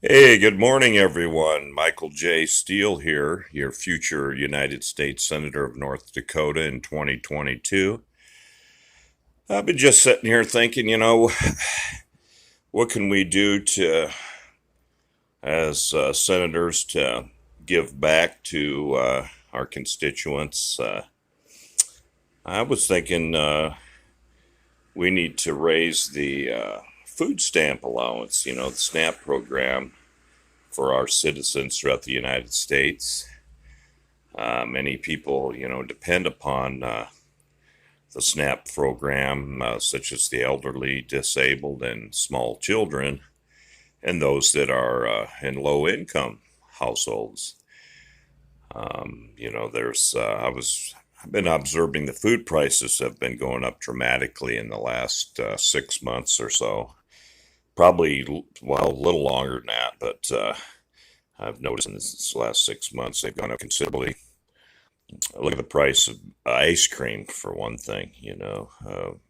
Hey, good morning, everyone. Michael J.Steele here, your future United States Senator of North Dakota in 2022. I've been just sitting here thinking, what can we do as senators, to give back to our constituents? I was thinking we need to raise the food stamp allowance, the SNAP program for our citizens throughout the United States. Many people, depend upon the SNAP program, such as the elderly, disabled, and small children, and those that are in low income households. I've been observing the food prices have been going up dramatically in the last 6 months or so. Probably, well, a little longer than that, but I've noticed in this last 6 months they've gone up considerably. Look at the price of ice cream for one thing.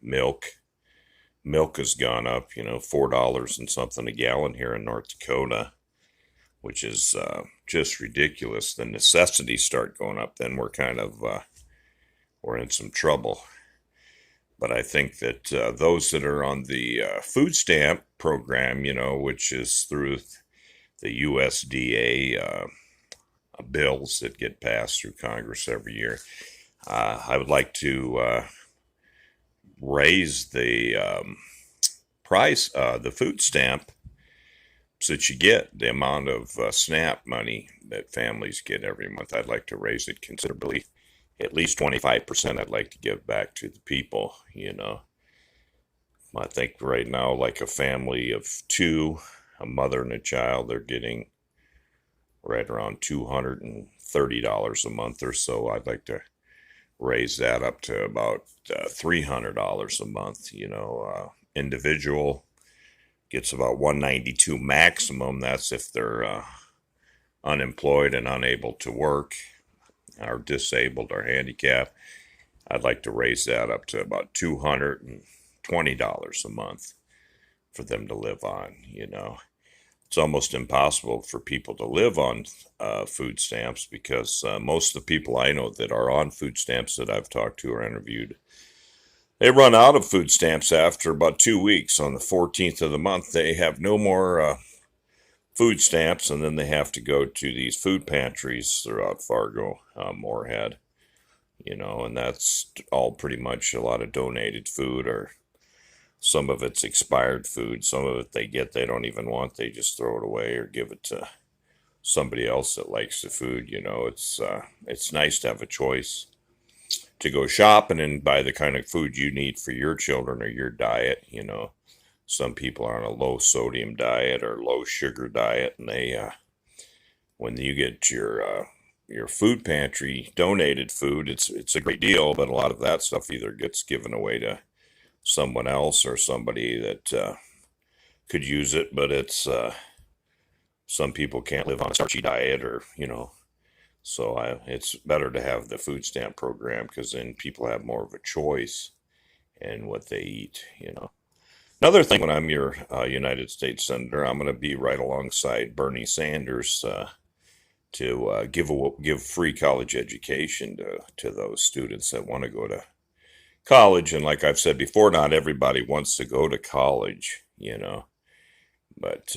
Milk has gone up. $4 and something a gallon here in North Dakota, which is just ridiculous. The necessities start going up, then we're in some trouble. But I think that those that are on the food stamp program, which is through the USDA bills that get passed through Congress every year. I would like to raise the price, the food stamp, so that you get the amount of SNAP money that families get every month. I'd like to raise it considerably, at least 25%. I'd like to give back to the people. I think right now, like a family of two, a mother and a child, they're getting right around $230 a month or so. I'd like to raise that up to about $300 a month. Individual gets about 192 maximum. That's if they're unemployed and unable to work, or disabled or handicapped. I'd like to raise that up to about $220 a month for them to live on. It's almost impossible for people to live on food stamps, because most of the people I know that are on food stamps that I've talked to or interviewed, they run out of food stamps after about 2 weeks. On the 14th of the month, they have no more food stamps, and then they have to go to these food pantries throughout Fargo, Moorhead, and that's all pretty much a lot of donated food, or some of it's expired food. Some of it they don't even want. They just throw it away or give it to somebody else that likes the food. It's nice to have a choice to go shopping and buy the kind of food you need for your children or your diet. Some people are on a low sodium diet or low sugar diet, and when you get your food pantry donated food, it's a great deal, but a lot of that stuff either gets given away to someone else or somebody that could use it, but some people can't live on a starchy diet, or so it's better to have the food stamp program, because then people have more of a choice in what they eat. Another thing, when I'm your United States Senator, I'm going to be right alongside Bernie Sanders to give free college education to those students that want to go to college. And like I've said before, not everybody wants to go to college. But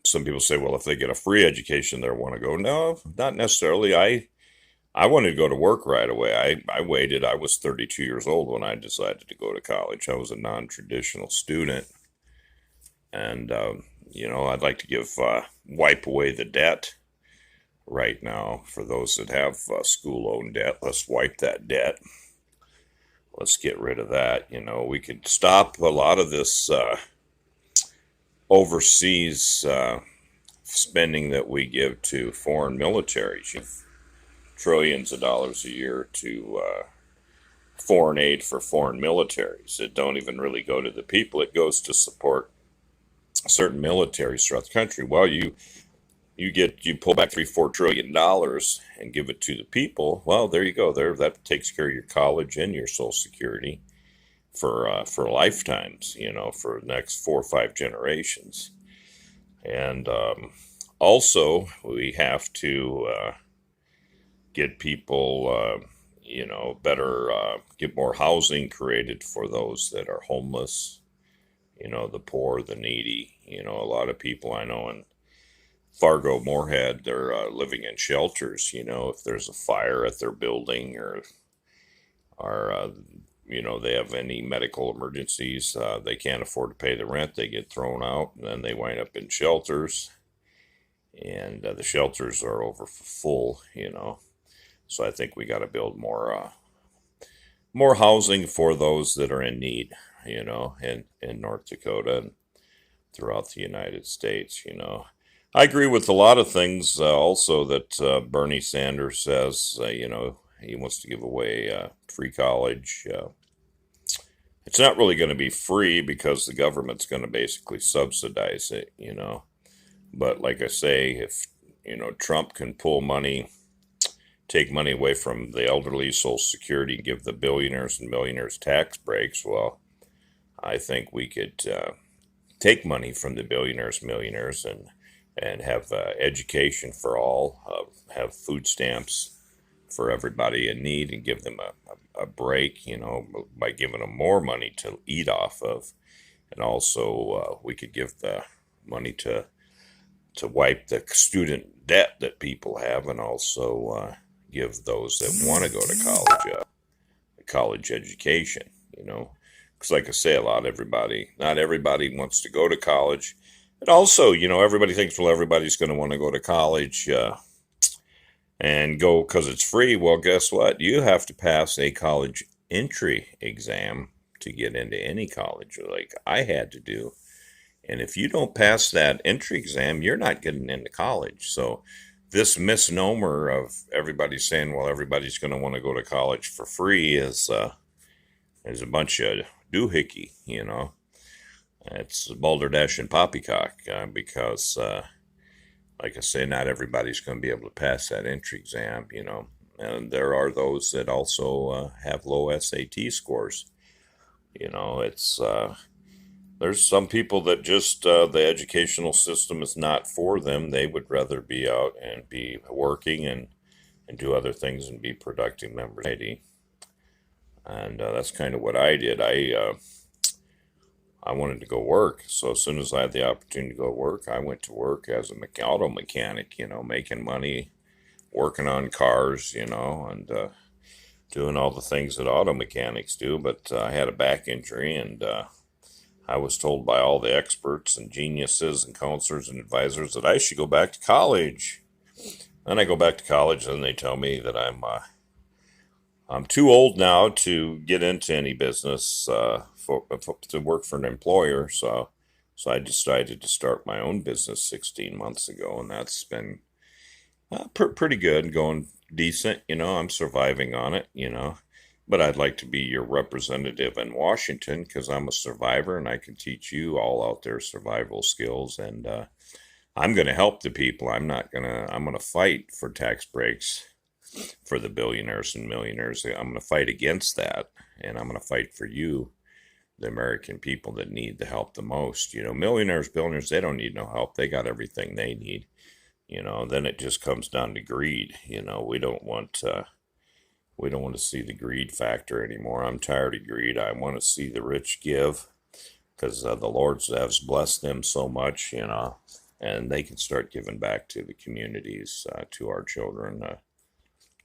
some people say, well, if they get a free education, they want to go. No, not necessarily. I wanted to go to work right away. I waited. I was 32 years old when I decided to go to college. I was a non-traditional student. And, I'd like to wipe away the debt right now for those that have school loan debt. Let's wipe that debt. Let's get rid of that. We could stop a lot of this overseas spending that we give to foreign militaries. Trillions of dollars a year to foreign aid for foreign militaries. It don't even really go to the people. It goes to support certain militaries throughout the country. Well, you pull back $3-4 trillion and give it to the people. Well, there you go. That takes care of your college and your Social Security for lifetimes. For the next 4 or 5 generations. And also, we have to get people, better, get more housing created for those that are homeless, the poor, the needy. A lot of people I know in Fargo, Moorhead, they're living in shelters. If there's a fire at their building or they have any medical emergencies, they can't afford to pay the rent, they get thrown out, and then they wind up in shelters, and the shelters are over full. So I think we got to build more housing for those that are in need, in North Dakota and throughout the United States. I agree with a lot of things also that Bernie Sanders says. He wants to give away free college. It's not really going to be free because the government's going to basically subsidize it. But like I say, if, Trump can pull money, take money away from the elderly, Social Security, and give the billionaires and millionaires tax breaks, well, I think we could take money from the billionaires, millionaires, and have education for all, have food stamps for everybody in need, and give them a break, by giving them more money to eat off of. And also, we could give the money to wipe the student debt that people have, and also give those that want to go to college a college education. Because like I say, not everybody wants to go to college. And also, everybody thinks, well, everybody's going to want to go to college and go because it's free. Well, guess what? You have to pass a college entry exam to get into any college, like I had to do. And if you don't pass that entry exam, you're not getting into college. So this misnomer of everybody saying, well, everybody's going to want to go to college for free is a bunch of doohickey. It's balderdash and poppycock because, like I say, not everybody's going to be able to pass that entry exam. And there are those that also have low SAT scores. It's there's some people that just the educational system is not for them. They would rather be out and be working and do other things and be productive members of society. And that's kind of what I did. I wanted to go work. So as soon as I had the opportunity to go work, I went to work as a auto mechanic, making money, working on cars, and doing all the things that auto mechanics do. But I had a back injury, and I was told by all the experts and geniuses and counselors and advisors that I should go back to college. Then I go back to college, and they tell me that I'm too old now to get into any business to work for an employer. So I decided to start my own business 16 months ago, and that's been pretty good, going decent. I'm surviving on it. But I'd like to be your representative in Washington because I'm a survivor and I can teach you all out there survival skills. And I'm going to help the people. I'm going to fight for tax breaks for the billionaires and millionaires. I'm going to fight against that. And I'm going to fight for you, the American people that need the help the most. Millionaires, billionaires, they don't need no help. They got everything they need. Then it just comes down to greed. We don't want to see the greed factor anymore. I'm tired of greed. I want to see the rich give because the Lord has blessed them so much, and they can start giving back to the communities, to our children,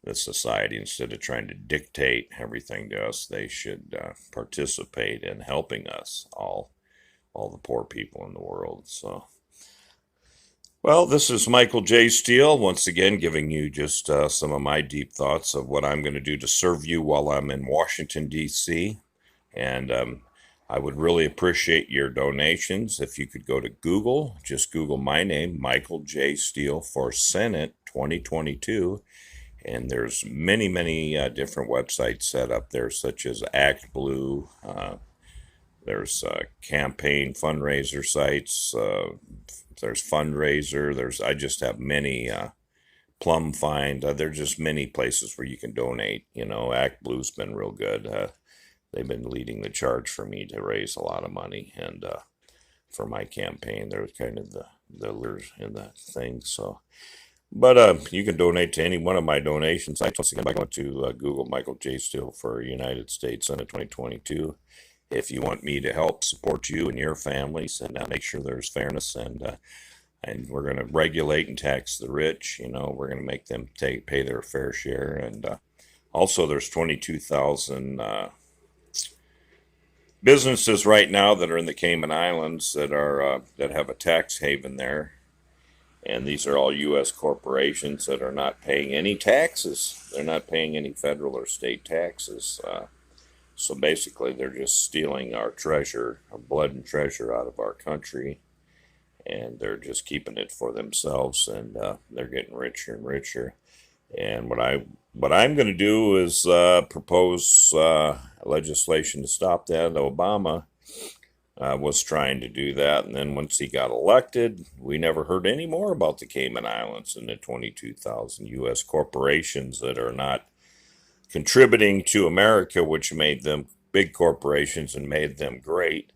the society. Instead of trying to dictate everything to us, they should participate in helping us, all the poor people in the world. So. Well, this is Michael J.Steele, once again giving you just some of my deep thoughts of what I'm going to do to serve you while I'm in Washington, D.C. And I would really appreciate your donations. If you could go to Google, just Google my name, Michael J. Steele for Senate 2022. And there's many, many different websites set up there, such as Act Blue. There's campaign fundraiser sites. There's fundraiser. I just have many Plum Find. There's just many places where you can donate. Act Blue's been real good. They've been leading the charge for me to raise a lot of money, and for my campaign, they're kind of the lures in that thing. So, but you can donate to any one of my donation sites once again by going to Google Michael J.Steele for United States Senate 2022. If you want me to help support you and your families and make sure there's fairness and we're going to regulate and tax the rich, we're going to make them pay their fair share. And also, there's 22,000 businesses right now that are in the Cayman Islands that have a tax haven there, and these are all U.S. corporations that are not paying any taxes. They're not paying any federal or state taxes. So basically, they're just stealing our treasure, our blood and treasure out of our country, and they're just keeping it for themselves, and they're getting richer and richer. And what I'm going to do is propose legislation to stop that. Obama was trying to do that, and then once he got elected, we never heard any more about the Cayman Islands and the 22,000 U.S. corporations that are not contributing to America, which made them big corporations and made them great.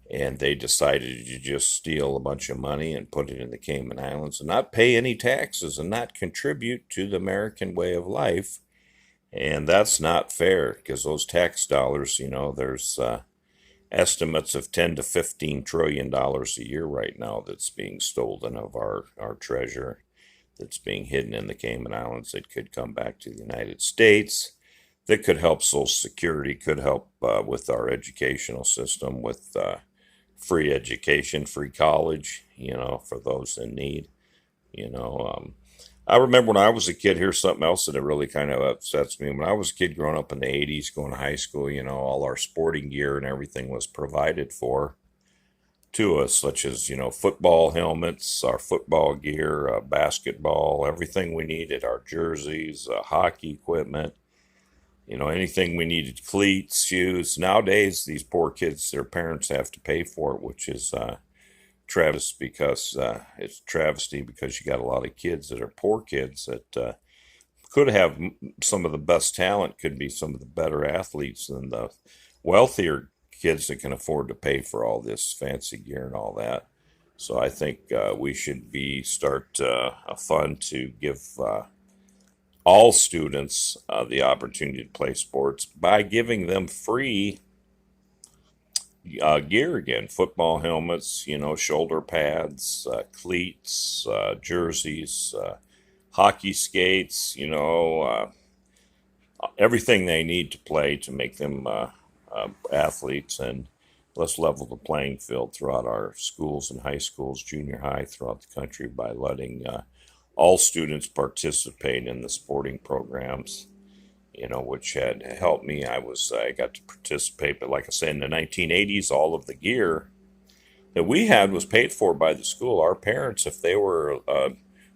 And they decided to just steal a bunch of money and put it in the Cayman Islands and not pay any taxes and not contribute to the American way of life. And that's not fair because those tax dollars, there's estimates of 10 to 15 trillion dollars a year right now that's being stolen of our treasure, that's being hidden in the Cayman Islands, that could come back to the United States, that could help Social Security, could help with our educational system, with free education, free college, for those in need. I remember when I was a kid, here's something else that really kind of upsets me. When I was a kid growing up in the 80s, going to high school, all our sporting gear and everything was provided for to us, such as, football helmets, our football gear, basketball, everything we needed, our jerseys, hockey equipment, anything we needed, cleats, shoes. Nowadays, these poor kids, their parents have to pay for it, which is it's travesty because you got a lot of kids that are poor kids that could have some of the best talent, could be some of the better athletes than the wealthier kids that can afford to pay for all this fancy gear and all that. So I think we should start a fund to give all students the opportunity to play sports by giving them free gear again, football helmets, shoulder pads, cleats, jerseys, hockey skates, everything they need to play to make them athletes. And let's level the playing field throughout our schools and high schools, junior high, throughout the country by letting all students participate in the sporting programs, which had helped me. I got to participate, but like I said, in the 1980s, all of the gear that we had was paid for by the school. Our parents, if they were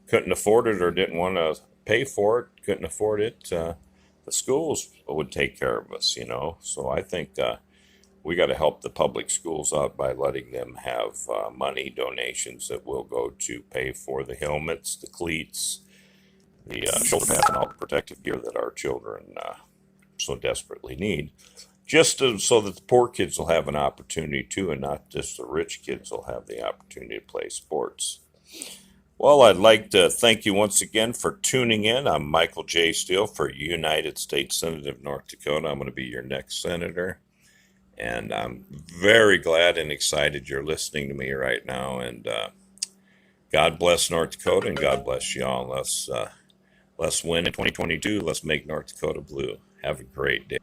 couldn't afford it or didn't want to pay for it, couldn't afford it, the schools would take care of us. So I think we got to help the public schools out by letting them have money donations that will go to pay for the helmets, the cleats, the shoulder pads, and all the protective gear that our children so desperately need, so that the poor kids will have an opportunity too, and not just the rich kids will have the opportunity to play sports. Well, I'd like to thank you once again for tuning in. I'm Michael J. Steele for United States Senate of North Dakota. I'm going to be your next senator, and I'm very glad and excited you're listening to me right now. And God bless North Dakota, and God bless y'all. Let's win in 2022. Let's make North Dakota blue. Have a great day.